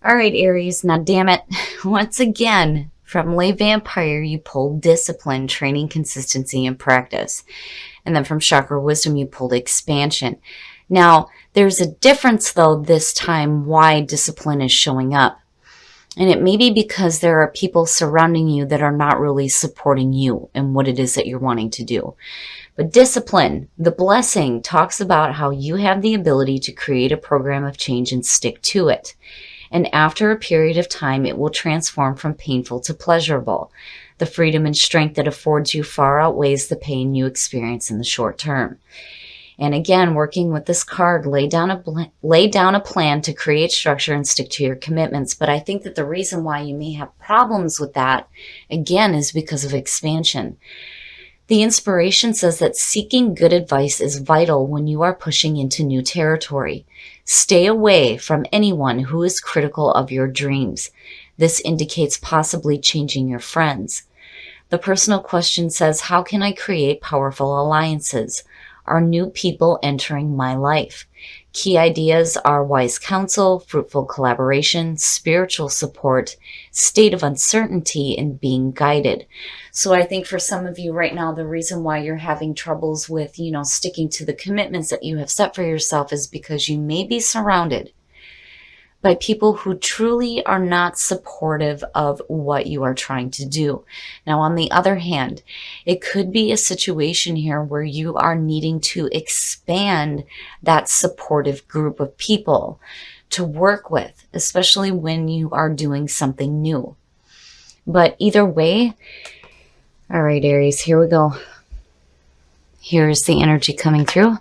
All right, Aries, now damn it. Once again, from Lay Vampire, you pulled discipline, training, consistency, and practice. And then from Chakra Wisdom, you pulled expansion. Now, there's a difference, though, this time why discipline is showing up. And it may be because there are people surrounding you that are not really supporting you and what it is that you're wanting to do. But discipline, the blessing, talks about how you have the ability to create a program of change and stick to it. And after a period of time, it will transform from painful to pleasurable. The freedom and strength that affords you far outweighs the pain you experience in the short term. And again, working with this card, lay down a plan to create structure and stick to your commitments. But I think that the reason why you may have problems with that, again, is because of expansion. The inspiration says that seeking good advice is vital when you are pushing into new territory. Stay away from anyone who is critical of your dreams. This indicates possibly changing your friends. The personal question says, how can I create powerful alliances? Are new people entering my life? Key ideas are wise counsel, fruitful collaboration, spiritual support, state of uncertainty, and being guided. So I think for some of you right now, the reason why you're having troubles with, sticking to the commitments that you have set for yourself is because you may be surrounded by people who truly are not supportive of what you are trying to do. Now, on the other hand, it could be a situation here where you are needing to expand that supportive group of people to work with, especially when you are doing something new. But either way, all right, Aries, here we go. Here's the energy coming through.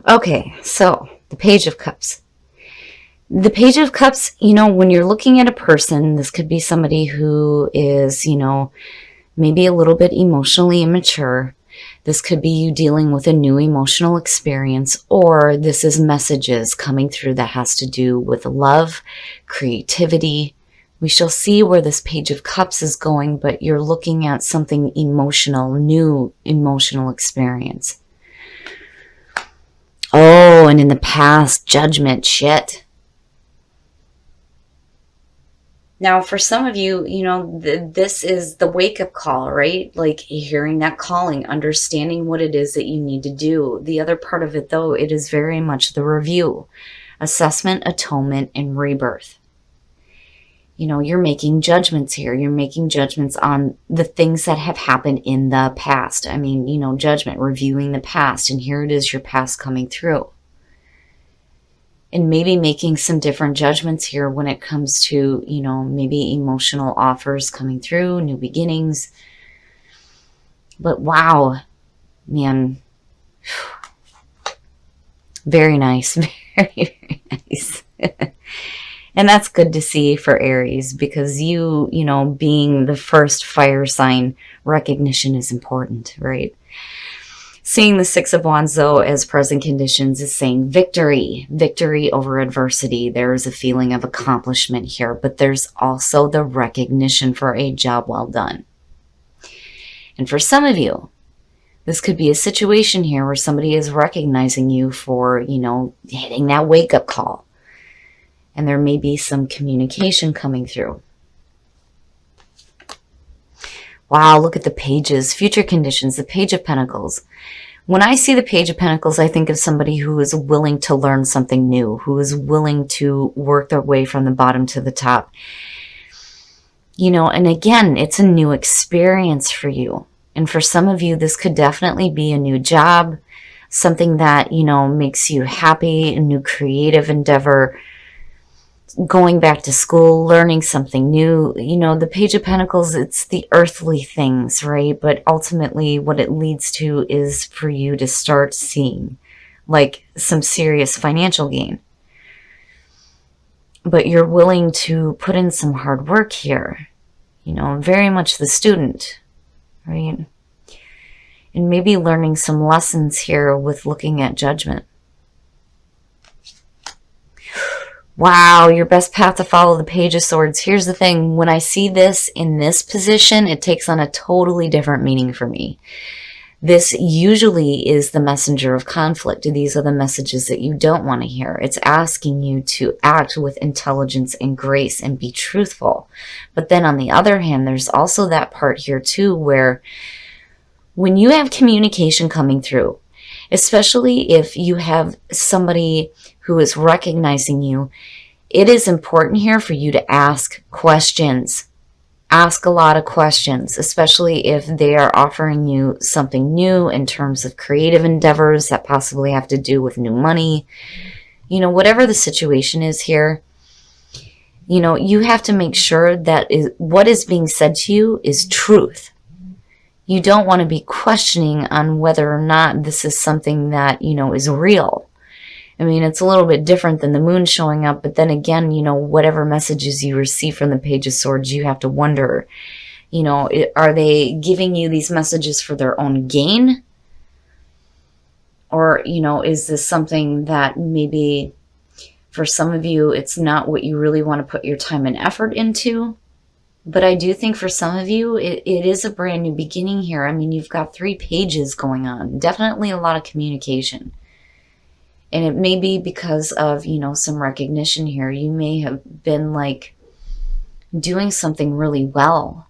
Okay, so the Page of Cups. The Page of Cups, when you're looking at a person, this could be somebody who is, maybe a little bit emotionally immature. This could be you dealing with a new emotional experience, or this is messages coming through that has to do with love, creativity. We shall see where this Page of Cups is going, but you're looking at something emotional, new emotional experience. Oh, and in the past, judgment, shit. Now, for some of you, this is the wake-up call, right? Like hearing that calling, understanding what it is that you need to do. The other part of it, though, it is very much the review, assessment, atonement, and rebirth. You're making judgments here. You're making judgments on the things that have happened in the past. I mean, judgment, reviewing the past, and here it is, your past coming through. And maybe making some different judgments here when it comes to, maybe emotional offers coming through, new beginnings. But wow, man. Very nice. Very, very nice. And that's good to see for Aries because you being the first fire sign, recognition is important, right? Seeing the Six of Wands, though, as present conditions is saying victory, victory over adversity. There is a feeling of accomplishment here, but there's also the recognition for a job well done. And for some of you, this could be a situation here where somebody is recognizing you for, hitting that wake-up call. And there may be some communication coming through. Wow, look at the pages. Future conditions, the Page of Pentacles. When I see the Page of Pentacles, I think of somebody who is willing to learn something new, who is willing to work their way from the bottom to the top. And again, it's a new experience for you. And for some of you, this could definitely be a new job, something that, makes you happy, a new creative endeavor, going back to school, learning something new. The Page of Pentacles, it's the earthly things, right? But ultimately what it leads to is for you to start seeing like some serious financial gain. But you're willing to put in some hard work here. Very much the student, right? And maybe learning some lessons here with looking at judgment. Wow, your best path to follow, the Page of Swords. Here's the thing. When I see this in this position, it takes on a totally different meaning for me. This usually is the messenger of conflict. These are the messages that you don't want to hear. It's asking you to act with intelligence and grace and be truthful. But then on the other hand, there's also that part here too where when you have communication coming through, especially if you have somebody who is recognizing you, it is important here for you to ask questions. Ask a lot of questions, especially if they are offering you something new in terms of creative endeavors that possibly have to do with new money. You know, whatever the situation is here, you know, you have to make sure that what is being said to you is truth. You don't want to be questioning on whether or not this is something that, you know, is real. I mean, it's a little bit different than the moon showing up, but then again, you know, whatever messages you receive from the Page of Swords, you have to wonder, you know, are they giving you these messages for their own gain? Or, you know, is this something that maybe for some of you, it's not what you really want to put your time and effort into? But I do think for some of you, it is a brand new beginning here. I mean, you've got 3 pages going on. Definitely a lot of communication. And it may be because of, you know, some recognition here. You may have been like doing something really well.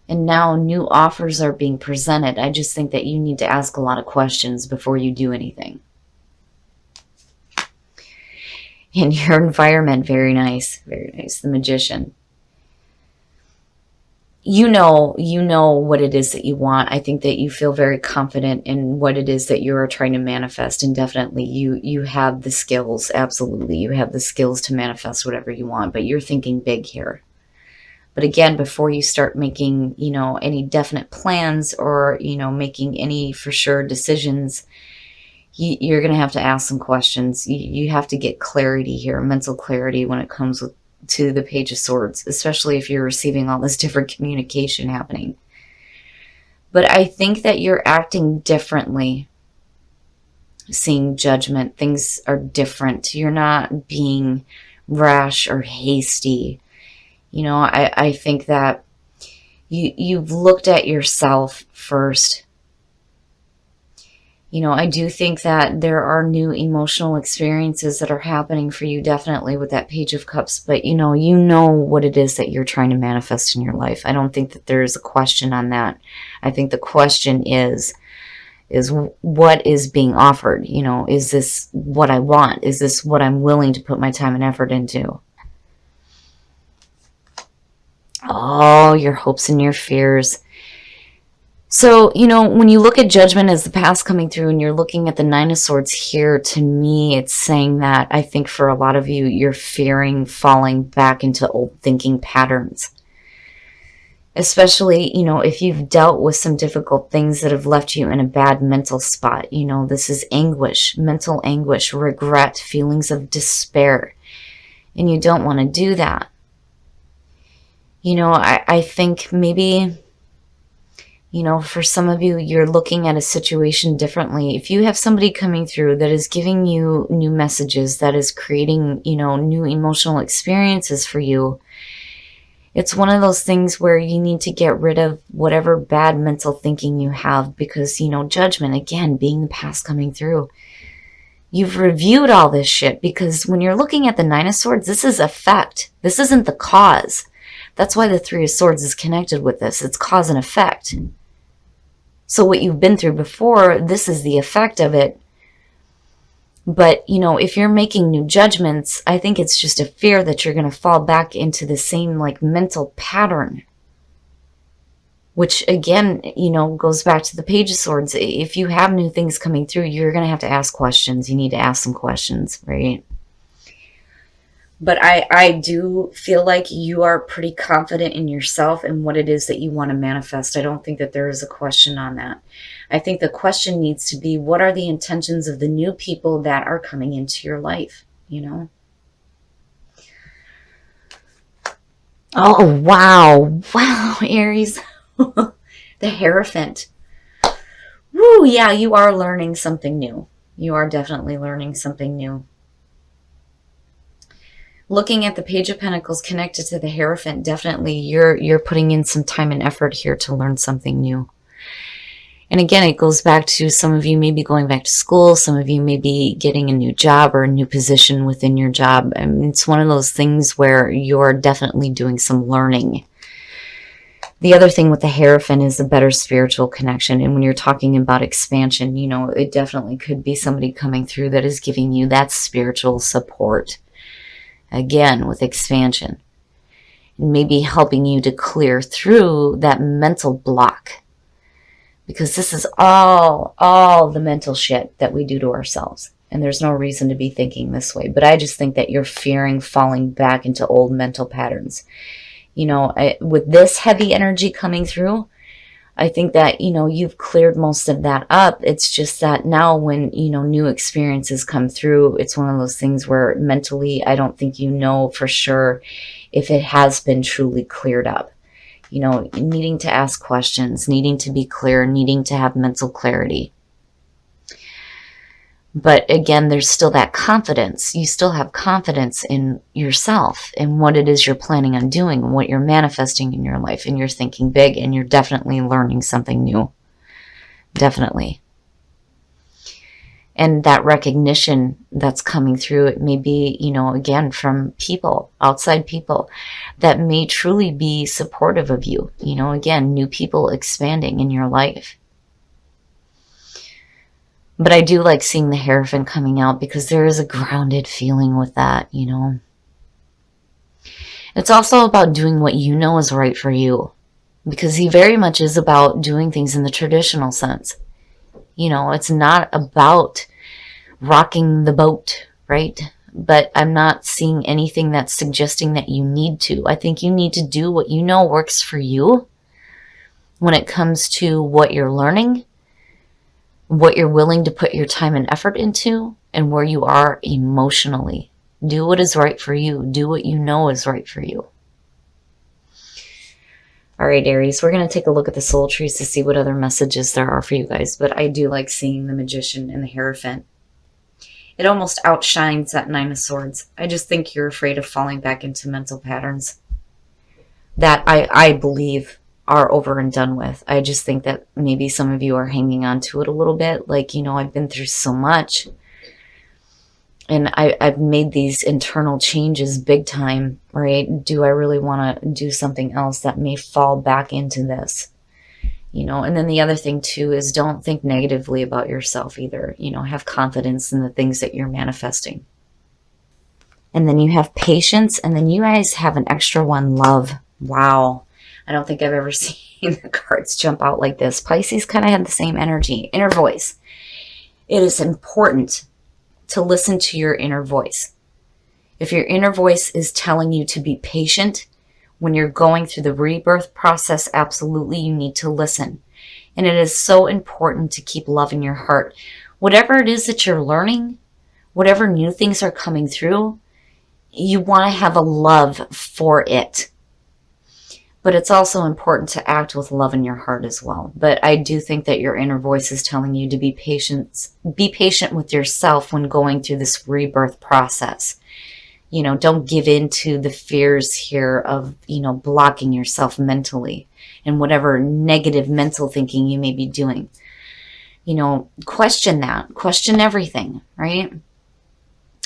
And now new offers are being presented. I just think that you need to ask a lot of questions before you do anything. In your environment, very nice. Very nice. The Magician. You know what it is that you want. I think that you feel very confident in what it is that you are trying to manifest, and definitely you have the skills. Absolutely, you have the skills to manifest whatever you want, but you're thinking big here. But again, before you start making, you know, any definite plans or, you know, making any for sure decisions, you're going to have to ask some questions. You have to get clarity here, mental clarity when it comes to the Page of Swords, especially if you're receiving all this different communication happening. But I think that you're acting differently. Seeing Judgment, things are different. You're not being rash or hasty. You know, I think that you've looked at yourself first. You know, I do think that there are new emotional experiences that are happening for you, definitely with that Page of Cups. But, you know what it is that you're trying to manifest in your life. I don't think that there is a question on that. I think the question is what is being offered? You know, is this what I want? Is this what I'm willing to put my time and effort into? Oh, your hopes and your fears. So, you know, when you look at Judgment as the past coming through and you're looking at the 9 of Swords here, to me, it's saying that I think for a lot of you, you're fearing falling back into old thinking patterns. Especially, you know, if you've dealt with some difficult things that have left you in a bad mental spot. You know, this is anguish, mental anguish, regret, feelings of despair. And you don't want to do that. You know, I think maybe, you know, for some of you, you're looking at a situation differently. If you have somebody coming through that is giving you new messages, that is creating, you know, new emotional experiences for you, it's one of those things where you need to get rid of whatever bad mental thinking you have because, you know, Judgment, again, being the past coming through. You've reviewed all this shit because when you're looking at the 9 of Swords, this is effect. This isn't the cause. That's why the 3 of Swords is connected with this. It's cause and effect. So what you've been through before, this is the effect of it. But, you know, if you're making new judgments, I think it's just a fear that you're going to fall back into the same, like, mental pattern. Which, again, you know, goes back to the Page of Swords. If you have new things coming through, you're going to have to ask questions. You need to ask some questions, right? But I do feel like you are pretty confident in yourself and what it is that you want to manifest. I don't think that there is a question on that. I think the question needs to be, what are the intentions of the new people that are coming into your life, you know? Oh, wow. Wow, Aries. The Hierophant. Woo, yeah, you are learning something new. You are definitely learning something new. Looking at the Page of Pentacles connected to the Hierophant, definitely you're putting in some time and effort here to learn something new. And again, it goes back to some of you may be going back to school. Some of you may be getting a new job or a new position within your job. I mean, it's one of those things where you're definitely doing some learning. The other thing with the Hierophant is a better spiritual connection. And when you're talking about expansion, you know, it definitely could be somebody coming through that is giving you that spiritual support. Again, with expansion. Maybe helping you to clear through that mental block. Because this is all the mental shit that we do to ourselves. And there's no reason to be thinking this way. But I just think that you're fearing falling back into old mental patterns. You know, with this heavy energy coming through, I think that, you know, you've cleared most of that up. It's just that now when, you know, new experiences come through, it's one of those things where mentally, I don't think you know for sure if it has been truly cleared up. You know, needing to ask questions, needing to be clear, needing to have mental clarity. But again, there's still that confidence. You still have confidence in yourself and what it is you're planning on doing and what you're manifesting in your life. And you're thinking big and you're definitely learning something new. Definitely. And that recognition that's coming through, it may be, you know, again, from people, outside people that may truly be supportive of you. You know, again, new people expanding in your life. But I do like seeing the Hierophant coming out because there is a grounded feeling with that, you know. It's also about doing what you know is right for you. Because he very much is about doing things in the traditional sense. You know, it's not about rocking the boat, right? But I'm not seeing anything that's suggesting that you need to. I think you need to do what you know works for you when it comes to what you're learning, what you're willing to put your time and effort into, and where you are emotionally. Do what is right for you. Do what you know is right for you. All right, Aries, we're going to take a look at the soul trees to see what other messages there are for you guys. But I do like seeing the Magician and the Hierophant. It almost outshines that Nine of Swords. I just think you're afraid of falling back into mental patterns that I believe are over and done with. I just think that maybe some of you are hanging on to it a little bit. Like, you know, I've been through so much. And I've made these internal changes big time, right? Do I really want to do something else that may fall back into this? You know, and then the other thing too is don't think negatively about yourself either. You know, have confidence in the things that you're manifesting. And then you have patience, and then you guys have an extra one, love. Wow. I don't think I've ever seen the cards jump out like this. Pisces kind of had the same energy. Inner voice. It is important to listen to your inner voice. If your inner voice is telling you to be patient when you're going through the rebirth process, absolutely you need to listen. And it is so important to keep love in your heart. Whatever it is that you're learning, whatever new things are coming through, you want to have a love for it. But it's also important to act with love in your heart as well. But I do think that your inner voice is telling you to be patient with yourself when going through this rebirth process. You know, don't give in to the fears here of, you know, blocking yourself mentally and whatever negative mental thinking you may be doing. You know, question that. Question everything, right?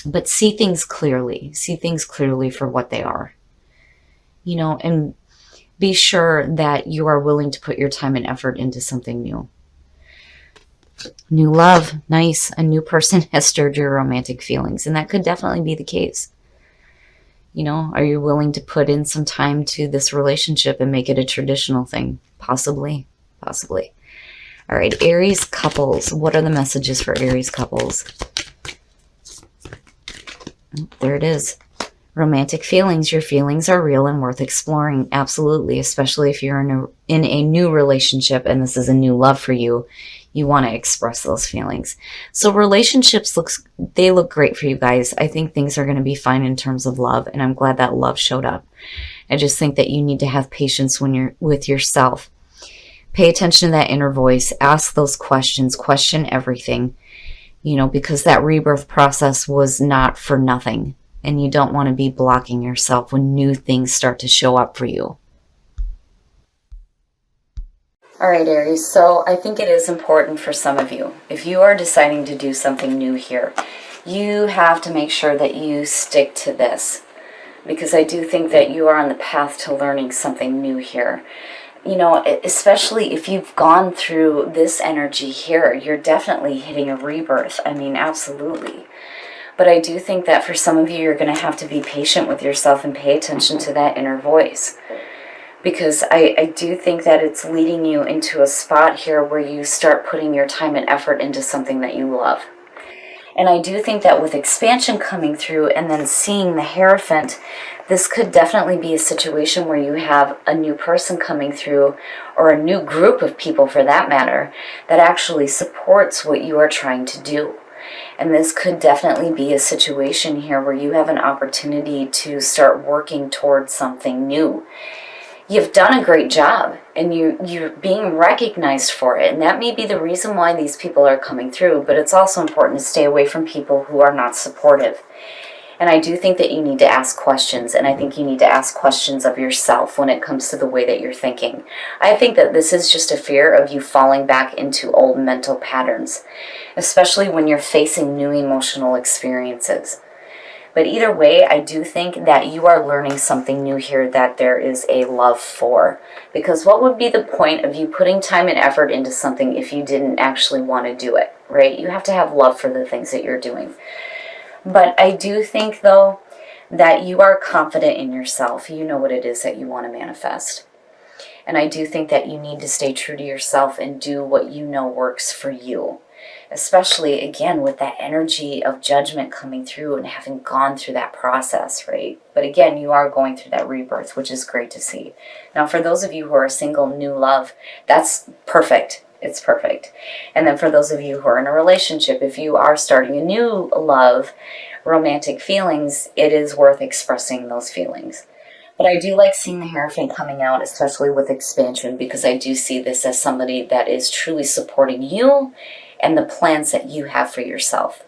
But see things clearly. See things clearly for what they are. You know, and be sure that you are willing to put your time and effort into something new. New love, nice. A new person has stirred your romantic feelings, and that could definitely be the case. You know, are you willing to put in some time to this relationship and make it a traditional thing? Possibly, possibly. All right, Aries couples. What are the messages for Aries couples? There it is. Romantic feelings. Your feelings are real and worth exploring. Absolutely. Especially if you're in a new relationship and this is a new love for you. You want to express those feelings. So relationships look great for you guys. I think things are going to be fine in terms of love. And I'm glad that love showed up. I just think that you need to have patience when you're with yourself. Pay attention to that inner voice. Ask those questions. Question everything. You know, because that rebirth process was not for nothing. And you don't want to be blocking yourself when new things start to show up for you. All All right, Aries, so I think it is important for some of you, if you are deciding to do something new here, you have to make sure that you stick to this, because I do think that you are on the path to learning something new here. You know, especially if you've gone through this energy here, you're definitely hitting a rebirth. I mean, absolutely. But I do think that for some of you, you're going to have to be patient with yourself and pay attention to that inner voice. Because I do think that it's leading you into a spot here where you start putting your time and effort into something that you love. And I do think that with expansion coming through and then seeing the Hierophant, this could definitely be a situation where you have a new person coming through, or a new group of people for that matter, that actually supports what you are trying to do. And this could definitely be a situation here where you have an opportunity to start working towards something new. You've done a great job, and you're being recognized for it, and that may be the reason why these people are coming through, but it's also important to stay away from people who are not supportive. And I do think that you need to ask questions, and I think you need to ask questions of yourself when it comes to the way that you're thinking. I think that this is just a fear of you falling back into old mental patterns, especially when you're facing new emotional experiences. But either way, I do think that you are learning something new here that there is a love for. Because what would be the point of you putting time and effort into something if you didn't actually want to do it, right? You have to have love for the things that you're doing. But I do think, though, that you are confident in yourself. You know what it is that you want to manifest. And I do think that you need to stay true to yourself and do what you know works for you. Especially, again, with that energy of judgment coming through and having gone through that process, right? But again, you are going through that rebirth, which is great to see. Now, for those of you who are single, new love, that's perfect. It's perfect. And then for those of you who are in a relationship, if you are starting a new love, romantic feelings, it is worth expressing those feelings. But I do like seeing the Hierophant coming out, especially with expansion, because I do see this as somebody that is truly supporting you and the plans that you have for yourself.